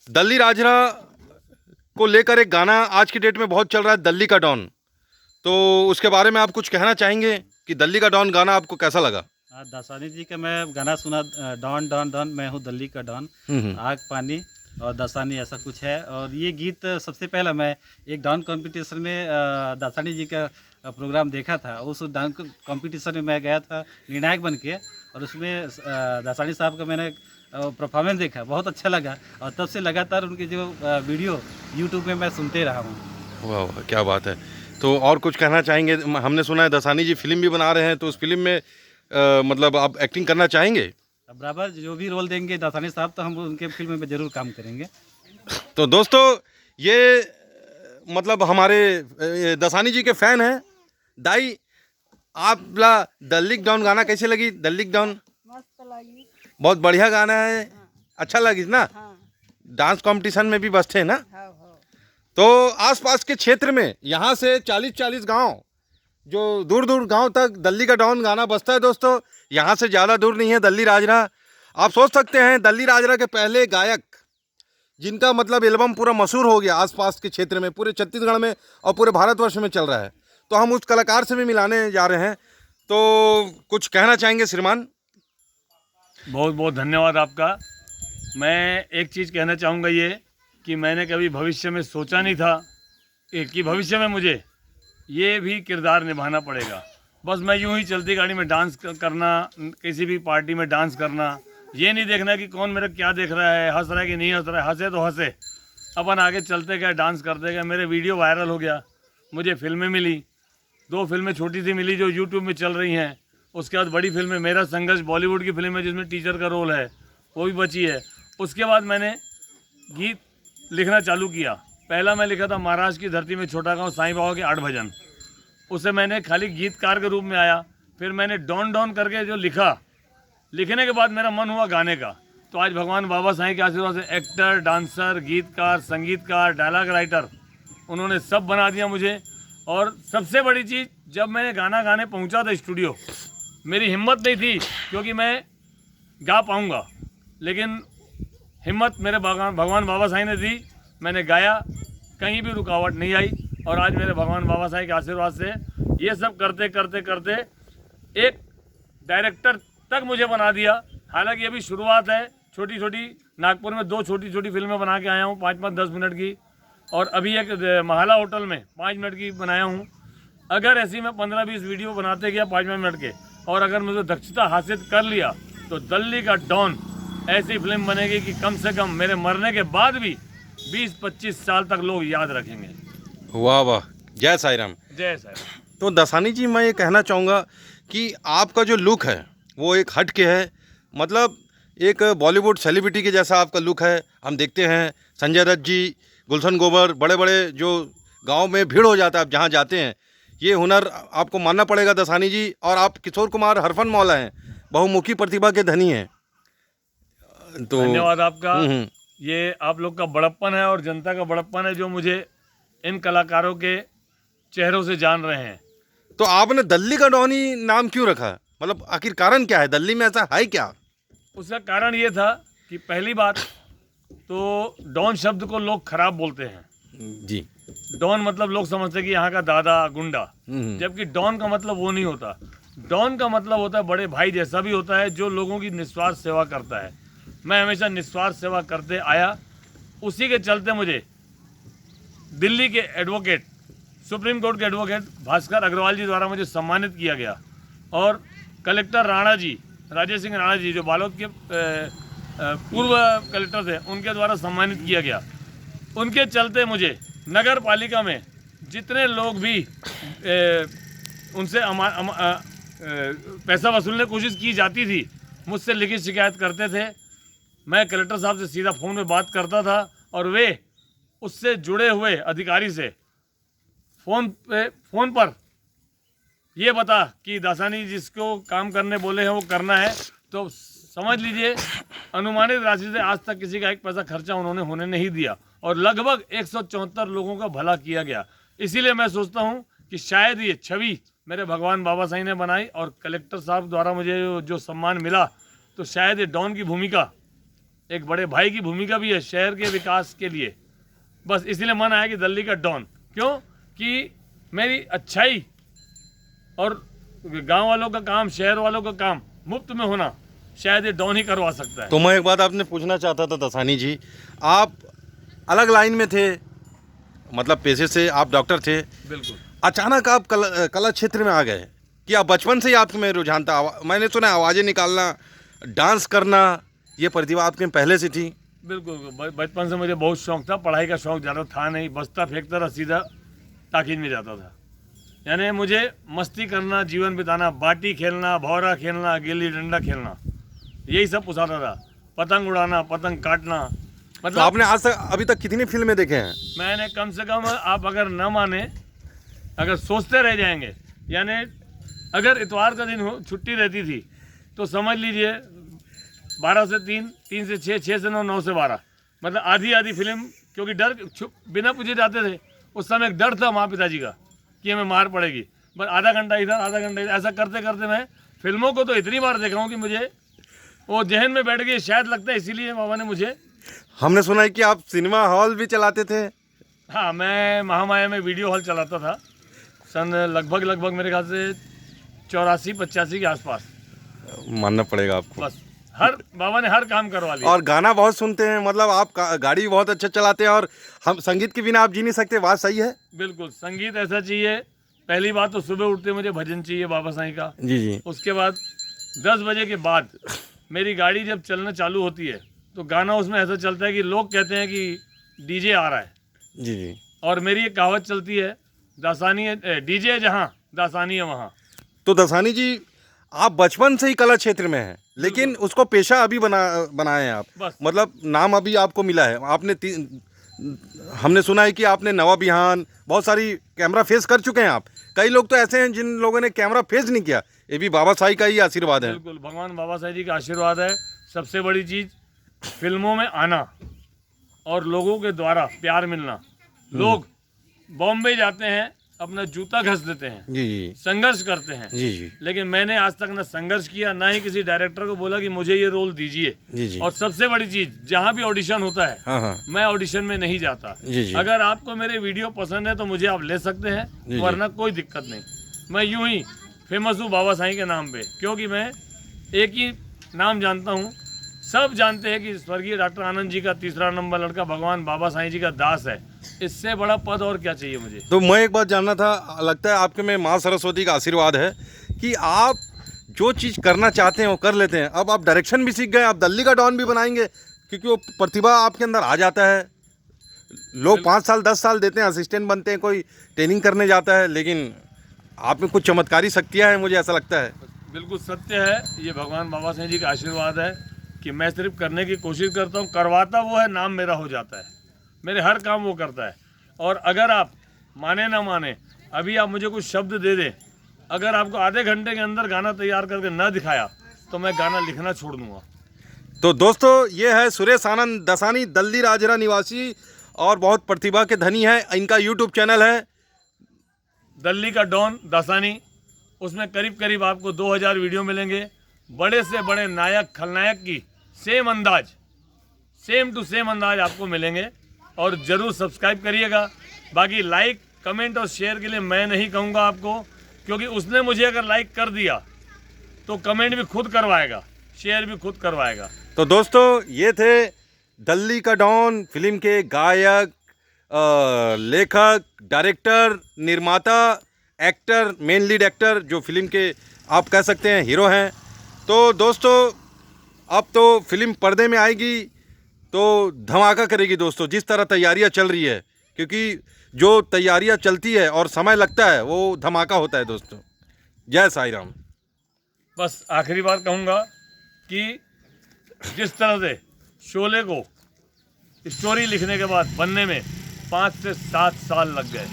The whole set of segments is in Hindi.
दल्ली राजरा को लेकर एक गाना आज की डेट में बहुत चल रहा है, दल्ली का डॉन। तो उसके बारे में आप कुछ कहना चाहेंगे कि दल्ली का डॉन गाना आपको कैसा लगा? हाँ, दासानी जी का मैं गाना सुना, डॉन डॉन डॉन मैं हूँ दिल्ली का डॉन, हम्म। आग पानी और दासानी ऐसा कुछ है। और ये गीत सबसे पहला मैं एक डांस कंपटीशन में दासानी जी का प्रोग्राम देखा था। उस डांस कंपटीशन में मैं गया था निर्णायक बन के, और उसमें दासानी साहब का मैंने परफॉर्मेंस देखा, बहुत अच्छा लगा। और तब से लगातार उनकी जो वीडियो यूट्यूब में मैं सुनते रहा हूँ। वाह वाह, क्या बात है। तो और कुछ कहना चाहेंगे? हमने सुना है दसानी जी फिल्म भी बना रहे हैं, तो उस फिल्म में मतलब आप एक्टिंग करना चाहेंगे? अब बराबर जो भी रोल देंगे दासानी साहब, तो हम उनके फिल्म में ज़रूर काम करेंगे। तो दोस्तों, ये मतलब हमारे दसानी जी के फैन हैं। दाई, आप दल्ली डॉन गाना कैसे लगी? दल्ली डॉन मस्त लगी। बहुत बढ़िया गाना है। हाँ। अच्छा लगी ना? हाँ। डांस कंपटीशन में भी बसते हैं ना? हाँ हाँ। तो आसपास के क्षेत्र में यहाँ से 40-40 गांव, जो दूर दूर गांव तक दल्ली का डॉन गाना बजता है दोस्तों। यहाँ से ज़्यादा दूर नहीं है दल्ली राजरा। आप सोच सकते हैं दल्ली राजरा के पहले गायक, जिनका मतलब एल्बम पूरा मशहूर हो गया आसपास के क्षेत्र में, पूरे छत्तीसगढ़ में और पूरे भारतवर्ष में चल रहा है। तो हम उस कलाकार से भी मिलाने जा रहे हैं। तो कुछ कहना चाहेंगे श्रीमान? बहुत बहुत धन्यवाद आपका। मैं एक चीज़ कहना चाहूँगा, ये कि मैंने कभी भविष्य में सोचा नहीं था कि भविष्य में मुझे ये भी किरदार निभाना पड़ेगा। बस मैं यूं ही चलती गाड़ी में डांस करना, किसी भी पार्टी में डांस करना, ये नहीं देखना कि कौन मेरा क्या देख रहा है, हंस रहा है कि नहीं हंस रहा है। हंसे तो हंसे, अपन आगे चलते गए, डांस करते गए। मेरे वीडियो वायरल हो गया, मुझे फिल्में मिली। 2 फिल्में छोटी सी मिली जो यूट्यूब में चल रही हैं। उसके बाद बड़ी फिल्म है मेरा संघर्ष, बॉलीवुड की फिल्म है जिसमें टीचर का रोल है, वो भी बची है। उसके बाद मैंने गीत लिखना चालू किया। पहला मैं लिखा था महाराष्ट्र की धरती में छोटा गांव, साईं बाबा के 8 भजन। उसे मैंने खाली गीतकार के रूप में आया। फिर मैंने डॉन डॉन करके जो लिखा, लिखने के बाद मेरा मन हुआ गाने का। तो आज भगवान बाबा साईं के आशीर्वाद से एक्टर, डांसर, गीतकार, संगीतकार, डायलॉग राइटर, उन्होंने सब बना दिया मुझे। और सबसे बड़ी चीज़, जब मैंने गाना गाने पहुंचा था स्टूडियो, मेरी हिम्मत नहीं थी क्योंकि मैं गा पाऊंगा, लेकिन हिम्मत मेरे भगवान बाबा साईं ने दी। मैंने गाया, कहीं भी रुकावट नहीं आई। और आज मेरे भगवान बाबा साईं के आशीर्वाद से ये सब करते करते करते एक डायरेक्टर तक मुझे बना दिया। हालांकि अभी शुरुआत है, छोटी छोटी। नागपुर में 2 छोटी छोटी फिल्में बना के आया हूँ, 5-5, 10 मिनट की। और अभी एक महाला होटल में 5 मिनट की बनाया हूँ। अगर ऐसी मैं 15-20 वीडियो बनाते गया 5 मिनट के, और अगर मुझे दक्षता हासिल कर लिया, तो दिल्ली का डॉन ऐसी फिल्म बनेगी कि कम से कम मेरे मरने के बाद भी 20-25 साल तक लोग याद रखेंगे। वाह वाह, जय साईं राम। जय साईं। तो दसानी जी, मैं ये कहना चाहूँगा कि आपका जो लुक है वो एक हट के है। मतलब एक बॉलीवुड सेलिब्रिटी के जैसा आपका लुक है। हम देखते हैं संजय दत्त जी, गुलशन ग्रोवर, बड़े बड़े जो गांव में भीड़ हो जाता है, आप जहाँ जाते हैं, ये हुनर आपको मानना पड़ेगा दसानी जी। और आप किशोर कुमार हरफन मौला हैं, बहुमुखी प्रतिभा के धनी हैं। तो धन्यवाद आपका। हम्म। ये आप लोग का बड़प्पन है और जनता का बड़प्पन है जो मुझे इन कलाकारों के चेहरों से जान रहे हैं। तो आपने दल्ली का डॉन ही नाम क्यों रखा? मतलब आखिर कारण क्या है? दल्ली में ऐसा है क्या? उसका कारण ये था कि पहली बात तो डॉन शब्द को लोग खराब बोलते हैं। जी। डॉन मतलब लोग समझते हैं कि यहाँ का दादा गुंडा, जबकि डॉन का मतलब वो नहीं होता। डॉन का मतलब होता है बड़े भाई जैसा भी होता है, जो लोगों की निस्वार्थ सेवा करता है। मैं हमेशा निस्वार्थ सेवा करते आया। उसी के चलते मुझे दिल्ली के एडवोकेट, सुप्रीम कोर्ट के एडवोकेट भास्कर अग्रवाल जी द्वारा मुझे सम्मानित किया गया। और कलेक्टर राणा जी, राजेश सिंह राणा जी, जो बालोद के पूर्व कलेक्टर थे, उनके द्वारा सम्मानित किया गया। उनके चलते मुझे नगर पालिका में जितने लोग भी उनसे पैसा वसूलने की कोशिश की जाती थी, मुझसे लिखित शिकायत करते थे। मैं कलेक्टर साहब से सीधा फ़ोन में बात करता था, और वे उससे जुड़े हुए अधिकारी से फ़ोन पर ये बता कि दासानी जिसको काम करने बोले हैं वो करना है। तो समझ लीजिए, अनुमानित राशि से आज तक किसी का 1 पैसा खर्चा उन्होंने होने नहीं दिया, और लगभग 174 लोगों का भला किया गया। इसीलिए मैं सोचता हूँ कि शायद ये छवि मेरे भगवान बाबा साईं ने बनाई, और कलेक्टर साहब द्वारा मुझे जो सम्मान मिला, तो शायद ये डॉन की भूमिका एक बड़े भाई की भूमिका भी है शहर के विकास के लिए। बस इसीलिए मन आया कि दिल्ली का डॉन, क्यों कि मेरी अच्छाई और गांव वालों का काम, शहर वालों का काम मुफ्त में होना शायद ये डॉन ही करवा सकता है। तो मैं एक बात आपने पूछना चाहता था दसानी जी, आप अलग लाइन में थे, मतलब पेशे से आप डॉक्टर थे, बिल्कुल। अचानक आप कला क्षेत्र में आ गए कि आप बचपन से ही आप में रुझान था? मैंने सुना आवाज़ें निकालना, डांस करना, ये प्रतिभा आपके पहले से थी? बिल्कुल, बचपन से मुझे बहुत शौक था। पढ़ाई का शौक ज़्यादा था नहीं, बस्ता फेंकता था, सीधा ताकीद में जाता था। यानी मुझे मस्ती करना, जीवन बिताना, बाटी खेलना, भौरा खेलना, गिल्ली डंडा खेलना, यही सब पसंद था। पतंग उड़ाना, पतंग काटना, तो मतलब आपने आज तक अभी तक कितनी फिल्में देखे हैं? मैंने कम से कम, आप अगर न माने, अगर सोचते रह जाएंगे, यानी अगर इतवार का दिन हो, छुट्टी रहती थी, तो समझ लीजिए 12 से 3, 3 से 6, 6 से 9, 9 से 12, मतलब आधी आधी फिल्म। क्योंकि डर, बिना पूछे जाते थे। उस समय एक डर था माँ पिताजी का कि हमें मार पड़ेगी। बस आधा घंटा इधर, आधा घंटा इधर, ऐसा करते करते मैं फिल्मों को तो इतनी बार देखा हूँ कि मुझे वो जहन में बैठ गई, शायद लगता है इसीलिए बाबा ने मुझे। हमने सुना है कि आप सिनेमा हॉल भी चलाते थे। हाँ, मैं महामाया में वीडियो हॉल चलाता था सन लगभग मेरे ख्याल से 84-85 के आसपास। मानना पड़ेगा आपको। बस हर बाबा ने हर काम करवा लिया। और गाना बहुत सुनते हैं, मतलब आप गाड़ी बहुत अच्छा चलाते हैं, और हम संगीत के बिना आप जी नहीं सकते, बात सही है? बिल्कुल, संगीत ऐसा चाहिए। पहली बात तो सुबह उठते मुझे भजन चाहिए बाबा साईं का। जी जी। उसके बाद 10 बजे के बाद मेरी गाड़ी जब चलना चालू होती है तो गाना उसमें ऐसा चलता है कि लोग कहते हैं कि डीजे आ रहा है। जी जी। और मेरी एक कहावत चलती है, दासानी है डीजे जहाँ, दासानी है वहाँ। तो दसानी जी, आप बचपन से ही कला क्षेत्र में हैं, लेकिन उसको पेशा अभी बनाए हैं आप। बस। मतलब नाम अभी आपको मिला है। आपने हमने सुना है कि आपने नवा बिहान, बहुत सारी कैमरा फेस कर चुके हैं आप। कई लोग तो ऐसे हैं जिन लोगों ने कैमरा फेस नहीं किया, ये भी बाबा साईं का ही आशीर्वाद है। बिल्कुल, भगवान बाबा साईं जी का आशीर्वाद है। सबसे बड़ी चीज़ फिल्मों में आना और लोगों के द्वारा प्यार मिलना। लोग बॉम्बे जाते हैं, अपना जूता घस देते हैं, जी जी संघर्ष करते हैं। जी जी लेकिन मैंने आज तक ना संघर्ष किया, ना ही किसी डायरेक्टर को बोला कि मुझे ये रोल दीजिए। जी जी। और सबसे बड़ी चीज़, जहाँ भी ऑडिशन होता है, हाँ हाँ मैं ऑडिशन में नहीं जाता। जी जी। अगर आपको मेरे वीडियो पसंद है तो मुझे आप ले सकते हैं, जी। वरना कोई दिक्कत नहीं। मैं यूं ही फेमस हूँ बाबा साईं के नाम पे, क्योंकि मैं एक ही नाम जानता हूँ। सब जानते हैं कि स्वर्गीय डॉक्टर आनंद जी का तीसरा नंबर लड़का भगवान बाबा साईं जी का दास है। इससे बड़ा पद और क्या चाहिए मुझे। तो मैं एक बात जानना था, लगता है आपके में माँ सरस्वती का आशीर्वाद है कि आप जो चीज़ करना चाहते हैं वो कर लेते हैं। अब आप डायरेक्शन भी सीख गए, आप दिल्ली का डॉन भी बनाएंगे, क्योंकि वो प्रतिभा आपके अंदर आ जाता है। लोग 5 साल 10 साल देते हैं, असिस्टेंट बनते हैं, कोई ट्रेनिंग करने जाता है, लेकिन आप में कुछ चमत्कारी शक्तियाँ हैं, मुझे ऐसा लगता है। बिल्कुल सत्य है, ये भगवान बाबा साईं जी का आशीर्वाद है कि मैं सिर्फ करने की कोशिश करता हूँ, करवाता वो है, नाम मेरा हो जाता है। मेरे हर काम वो करता है। और अगर आप माने ना माने, अभी आप मुझे कुछ शब्द दे दें, अगर आपको आधे घंटे के अंदर गाना तैयार करके ना दिखाया तो मैं गाना लिखना छोड़ दूंगा। तो दोस्तों, ये है सुरेश आनंद दसानी, दिल्ली राजरा निवासी और बहुत प्रतिभा के धनी है। इनका यूट्यूब चैनल है दिल्ली का डॉन दासानी। उसमें करीब करीब आपको 2000 वीडियो मिलेंगे। बड़े से बड़े नायक खलनायक की सेम अंदाज, सेम टू सेम अंदाज आपको मिलेंगे। और ज़रूर सब्सक्राइब करिएगा। बाकी लाइक, कमेंट और शेयर के लिए मैं नहीं कहूँगा आपको, क्योंकि उसने मुझे अगर लाइक कर दिया तो कमेंट भी खुद करवाएगा, शेयर भी खुद करवाएगा। तो दोस्तों, ये थे दिल्ली का डॉन फिल्म के गायक, लेखक, डायरेक्टर, निर्माता, एक्टर, मेन लीड एक्टर, जो फिल्म के आप कह सकते हैं हीरो हैं। तो दोस्तों, अब तो फिल्म पर्दे में आएगी तो धमाका करेगी दोस्तों, जिस तरह तैयारियां चल रही है, क्योंकि जो तैयारियां चलती है और समय लगता है वो धमाका होता है दोस्तों। जय साईं राम। बस आखिरी बार कहूँगा कि जिस तरह से शोले को स्टोरी लिखने के बाद बनने में 5 से 7 साल लग गए,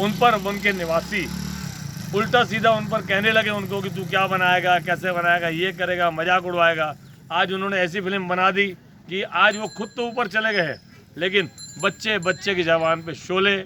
उन पर उनके निवासी उल्टा सीधा उन पर कहने लगे उनको कि तू क्या बनाएगा, कैसे बनाएगा, ये करेगा, मजाक उड़वाएगा। आज उन्होंने ऐसी फिल्म बना दी कि आज वो खुद तो ऊपर चले गए हैं, लेकिन बच्चे बच्चे की जबान पे शोले,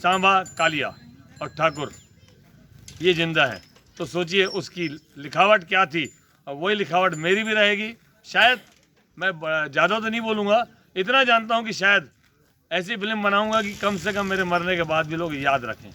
सांबा, कालिया और ठाकुर ये जिंदा है। तो सोचिए उसकी लिखावट क्या थी, और वही लिखावट मेरी भी रहेगी। शायद मैं ज़्यादा तो नहीं बोलूँगा, इतना जानता हूँ कि शायद ऐसी फिल्म बनाऊँगा कि कम से कम मेरे मरने के बाद भी लोग याद रखें।